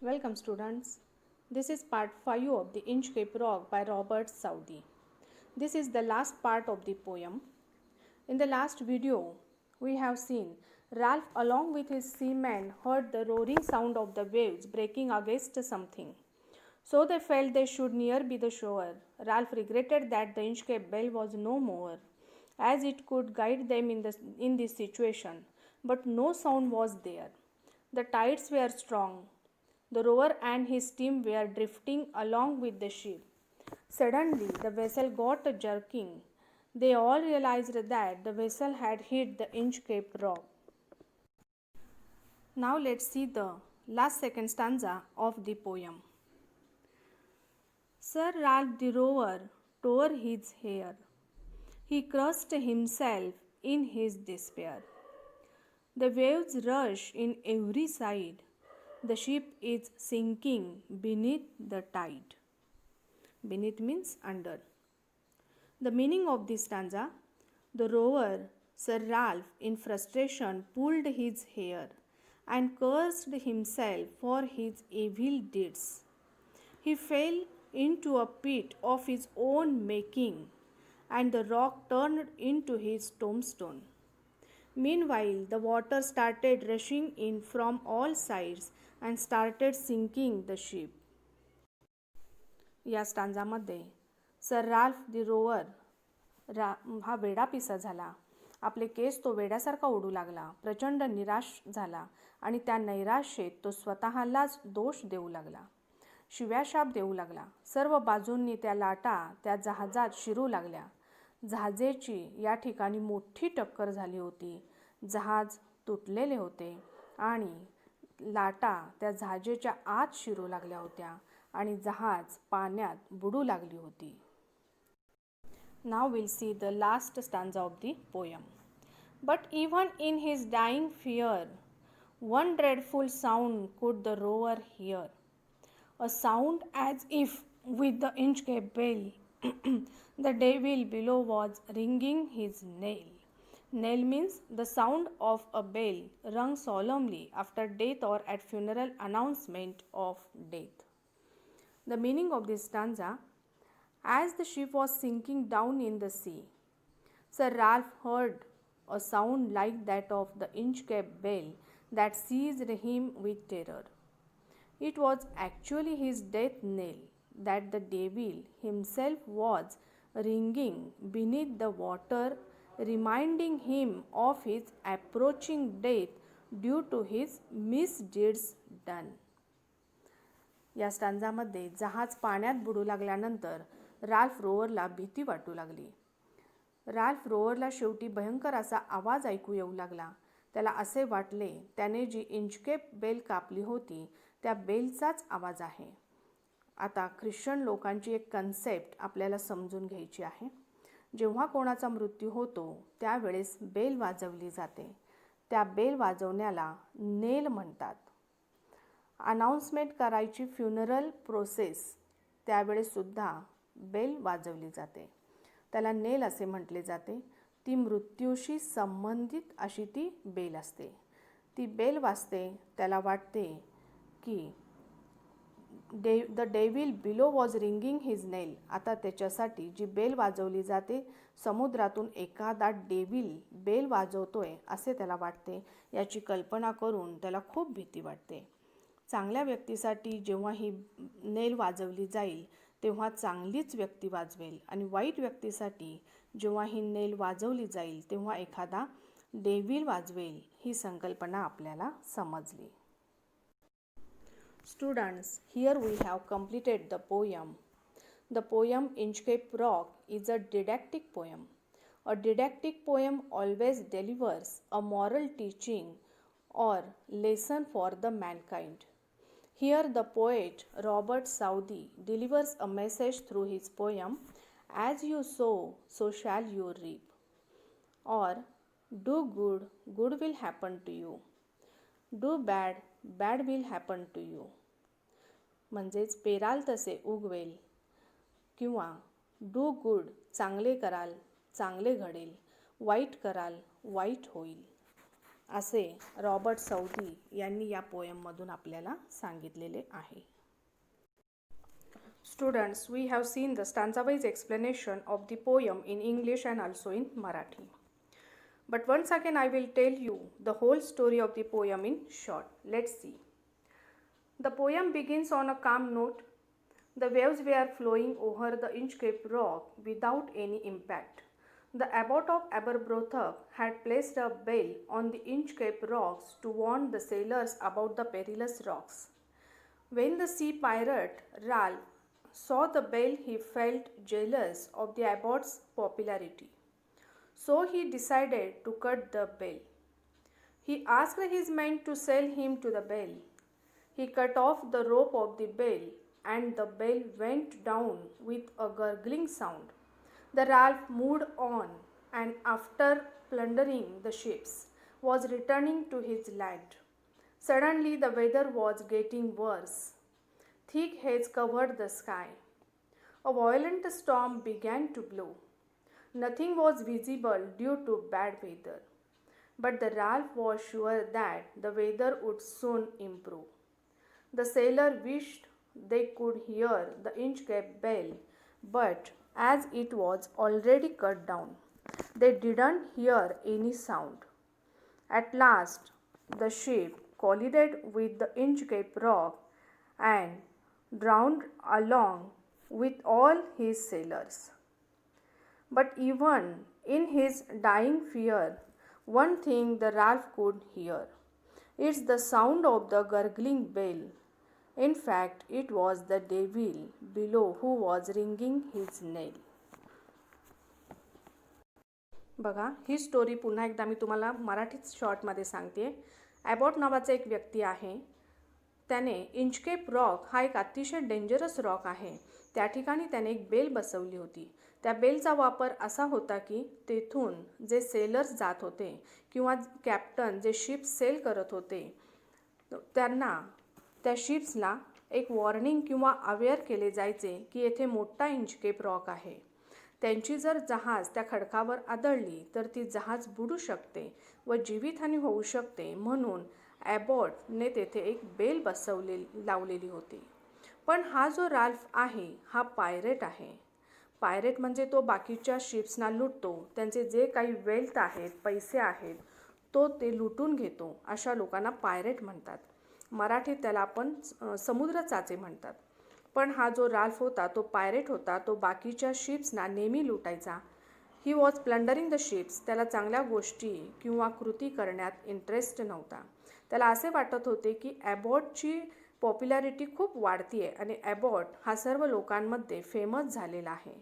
Welcome students. This is part 5 of the Inchcape Rock by Robert Southey. This is the last part of the poem. In the last video, we have seen Ralph along with his seamen heard the roaring sound of the waves breaking against something. So they felt they should near be the shore. Ralph regretted that the Inchcape Bell was no more, as it could guide them in this situation, but no sound was there. The tides were strong. The rower and his team were drifting along with the ship. Suddenly, the vessel got a jerking. They all realized that the vessel had hit the Inchcape Rock. Now let's see the last second stanza of the poem. Sir Ralph the rower tore his hair. He crushed himself in his despair. The waves rush in every side. The ship is sinking beneath the tide. Beneath means under. The meaning of this stanza: the rower, Sir Ralph, in frustration pulled his hair and cursed himself for his evil deeds. He fell into a pit of his own making, and the rock turned into his tombstone. Meanwhile, the water started rushing in from all sides and started sinking the ship. या स्टांजामध्ये sir Ralph दी rover हा वेडापिसा झाला. आपले केस तो वेड्यासारखा ओढू लागला. प्रचंड निराश झाला आणि त्या नैराश्येत तो स्वतःलाच दोष देऊ लागला. शिव्याशाप देऊ लागला. सर्व बाजूंनी त्या लाटा त्या जहाजात शिरू लागल्या. जहाजेची या ठिकाणी मोठी टक्कर झाली होती. जहाज तुटलेले होते आणि लाटा त्या जहाजेच्या आत शिरू लागल्या होत्या आणि जहाज पाण्यात बुडू लागली होती. Now we'll see the last stanza of the poem. But even in his dying fear, one dreadful sound could the rower hear. A sound as if with the Inchcape Bell the devil below was ringing his knell. Knell means the sound of a bell rung solemnly after death or at funeral announcement of death. The meaning of this stanza: as the ship was sinking down in the sea, Sir Ralph heard a sound like that of the Inchcape Bell that seized him with terror. It was actually his death knell that the devil himself was ringing beneath the water, reminding him of his approaching death due to his misdeeds done. या स्टांजामध्ये जहाज पाण्यात बुडू लागल्यानंतर Ralph रोवरला भीती वाटू लागली. Ralph रोवरला शेवटी भयंकर असा आवाज ऐकू येऊ लागला. त्याला असे वाटले त्याने जी इंचकेप बेल कापली होती त्या बेलचाच आवाज आहे. आता ख्रिश्चन लोकांची एक कन्सेप्ट आपल्याला समजून घ्यायची आहे. जेव्हा कोणाचा मृत्यू होतो त्यावेळेस बेल वाजवली जाते. त्या बेल वाजवण्याला नेल म्हणतात. अनाउन्समेंट करायची फ्युनरल प्रोसेस त्यावेळेससुद्धा बेल वाजवली जाते. त्याला नेल असे म्हटले जाते. ती मृत्यूशी संबंधित अशी ती बेल असते. ती बेल वाजते. त्याला वाटते की the devil below was ringing his knell. आता त्याच्यासाठी जी बेल वाजवली जाते समुद्रातून एखादा डेव्हिल बेल वाजवतोय असे त्याला वाटते. याची कल्पना करून त्याला खूप भीती वाटते. चांगल्या व्यक्तीसाठी जेव्हा ही नेल वाजवली जाईल तेव्हा चांगलीच व्यक्ती वाजवेल आणि वाईट व्यक्तीसाठी जेव्हा ही नेल वाजवली जाईल तेव्हा एखादा डेव्हिल वाजवेल. ही संकल्पना आपल्याला समजली. Students, here we have completed the poem. The poem Inchcape Rock is a didactic poem. A didactic poem always delivers a moral teaching or lesson for the mankind. Here the poet Robert Southey delivers a message through his poem, "As you sow, so shall you reap." Or, do good, good will happen to you. Do bad, bad will happen to you. म्हणजेच पेराल तसे उगवेल किंवा do good चांगले कराल चांगले घडेल, वाईट कराल वाईट होईल. असे रॉबर्ट सौदी यांनी या पोएममधून आपल्याला सांगितलेले आहे. Students, we have seen the stanza-wise explanation of the poem in English and also in Marathi. But once again I will tell you the whole story of the poem in short. Let's see. The poem begins on a calm note. The waves were flowing over the Inchcape rock without any impact. The abbot of Aberbrothock had placed a bell on the Inchcape rocks to warn the sailors about the perilous rocks. When the sea pirate Ralph saw the bell, he felt jealous of the abbot's popularity. So he decided to cut the bell. He asked his men to sell him to the bell. He cut off the rope of the bell, and the bell went down with a gurgling sound. The Ralph moved on, and after plundering the ships, was returning to his land. Suddenly the weather was getting worse. Thick haze covered the sky. A violent storm began to blow. Nothing was visible due to bad weather, but the Ralph was sure that the weather would soon improve. The sailor wished they could hear the Inchcape bell, but as it was already cut down, they didn't hear any sound. At last, the ship collided with the Inchcape rock and drowned along with all his sailors. But even in his dying fear, one thing the Ralph could hear. It's the sound of the gurgling bell. In fact, it was the devil below who was ringing his knell. बघा, ही story पुन्हा एकदा मी तुम्हाला मराठीत शॉर्टमध्ये सांगते. ॲबॉट नावाचा एक व्यक्ती आहे. त्याने इंचकेप रॉक हा एक अतिशय डेंजरस रॉक आहे, त्या ठिकाणी त्याने एक बेल बसवली होती. त्या बेलचा वापर असा होता की तेथून जे सेलर्स जात होते किंवा कॅप्टन जे शिप सेल करत होते त्यांना त्या शिप्सला एक वॉर्निंग किंवा अवेअर केले जायचे की येथे मोठा इंचकेप रॉक आहे. त्यांची जर जहाज त्या खडकावर आदळली तर ती जहाज बुडू शकते व जीवितहानी होऊ शकते, म्हणून ॲबॉटने तेथे एक बेल लावलेली होती. पण हा जो राल्फ आहे हा पायरेट आहे. पायरेट म्हणजे तो बाकीच्या शिप्सना लुटतो, त्यांचे जे काही वेल्थ आहेत, पैसे आहेत, तो ते लुटून घेतो. अशा लोकांना पायरेट म्हणतात. मराठीत त्याला आपण समुद्र चाचे म्हणतात. पण हा जो राल्फ होता तो पायरेट होता. तो बाकीच्या शिप्सना नेहमी लुटायचा. He was plundering the ships. त्याला चांगल्या गोष्टी किंवा कृती करण्यात इंटरेस्ट नव्हता. त्याला असे वाटत होते की ॲबॉटची पॉप्युलॅरिटी खूप वाढतीये आणि ॲबॉट हा सर्व लोकांमध्ये फेमस झालेला आहे.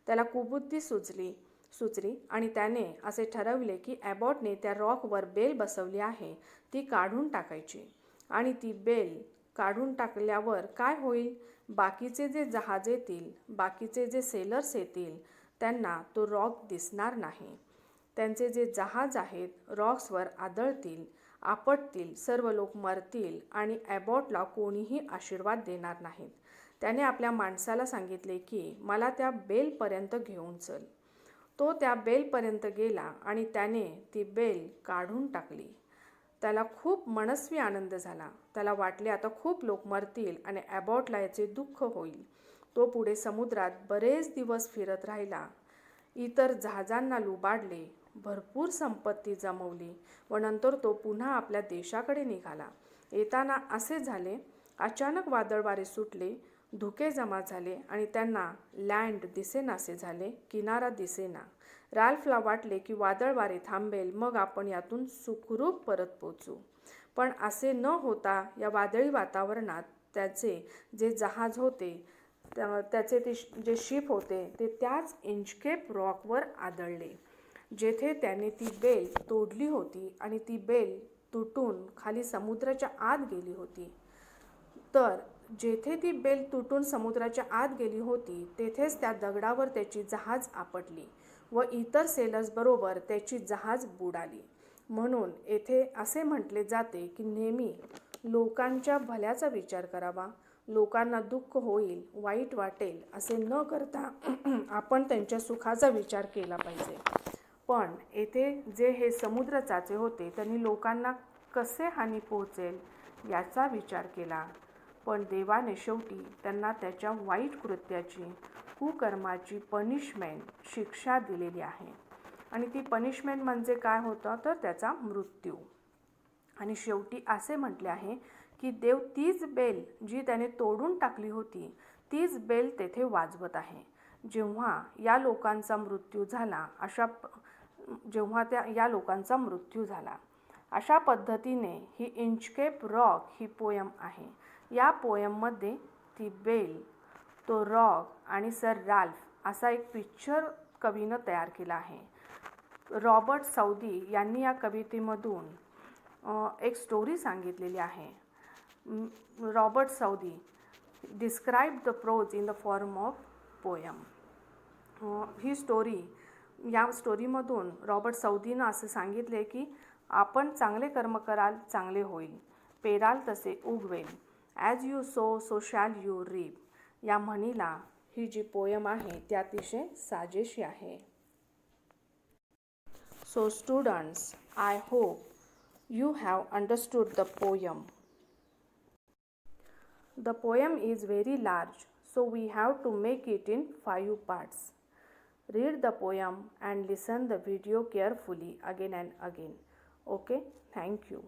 त्याला कुबुद्धी सुचली आणि त्याने असे ठरवले की ॲबॉटने त्या रॉकवर बेल बसवली आहे ती काढून टाकायची. आणि ती बेल काढून टाकल्यावर काय होईल, बाकीचे जे जहाज येतील, बाकीचे जे सेलर्स येतील त्यांना तो रॉक दिसणार नाही. त्यांचे जे जहाज आहेत रॉक्सवर आदळतील, आपटतील, सर्व लोक मरतील आणि ॲबॉटला कोणीही आशीर्वाद देणार नाहीत. त्याने आपल्या माणसाला सांगितले की मला त्या बेलपर्यंत घेऊन चल. तो त्या बेलपर्यंत गेला आणि त्याने ती बेल काढून टाकली. त्याला खूप मनस्वी आनंद झाला. त्याला वाटले आता खूप लोक मरतील आणि ॲबॉटला याचे दुःख होईल. तो पुढे समुद्रात बरेच दिवस फिरत राहिला. इतर जहाजांना लुबाडले, भरपूर संपत्ती जमवली व नंतर तो पुन्हा आपल्या देशाकडे निघाला. येताना असे झाले, अचानक वादळ वारे सुटले, धुके जमा झाले आणि त्यांना लँड दिसेनासे झाले, किनारा दिसेना. राल्फला वाटले की वादळ वारे थांबेल, मग आपण यातून सुखरूप परत पोचू. पण असे न होता या वादळी वातावरणात त्याचे जे जहाज होते, त्याचे ते जे शिप होते ते त्याच इंचकेप रॉकवर आदळले, जेथे त्याने ती बेल तोडली होती आणि ती बेल तुटून खाली समुद्राच्या आत गेली होती. तर जेथे ती बेल तुटून समुद्राच्या आत गेली होती तेथेच त्या दगडावर त्याची जहाज आपटली व इतर सेलर्सबरोबर त्याची जहाज बुडाली. म्हणून येथे असे म्हटले जाते की नेहमी लोकांच्या भल्याचा विचार करावा. लोकांना दुःख होईल, वाईट वाटेल असे न करता आपण त्यांच्या सुखाचा विचार केला पाहिजे. पण येथे जे हे समुद्र चाचे होते त्यांनी लोकांना कसे हानी पोहोचेल याचा विचार केला. पण देवाने शेवटी त्यांना त्याच्या वाईट कृत्याची, कुकर्माची पनिशमेंट, शिक्षा दिलेली आहे. आणि ती पनिशमेंट म्हणजे काय होतं तर त्याचा मृत्यू. आणि शेवटी असे म्हटले आहे की देव तीच बेल जी त्याने तोडून टाकली होती तीच बेल तेथे वाजवत आहे. जेव्हा या लोकांचा मृत्यू झाला अशा पद्धतीने ही इंचकेप रॉक ही पोयम आहे. या पोयममध्ये ती बेल, तो रॉक आणि सर राल्फ असा एक पिक्चर कवीनं तयार केला आहे. रॉबर्ट सौदी यांनी या कवितेमधून एक स्टोरी सांगितलेली आहे. Robert Southey describe the prose in the form of poem. या स्टोरीमधून रॉबर्ट सौदीनं असं सांगितले की आपण चांगले कर्म कराल चांगले होईल, पेराल तसे उगवेल, as you sow shall you reap. या म्हणीला ही जी पोयम आहे ती अतिशय साजेशी आहे. So students, I hope you have understood the poem. The poem is very large, so we have to make it in 5 parts. Read the poem and listen the video carefully again and again. Okay, thank you.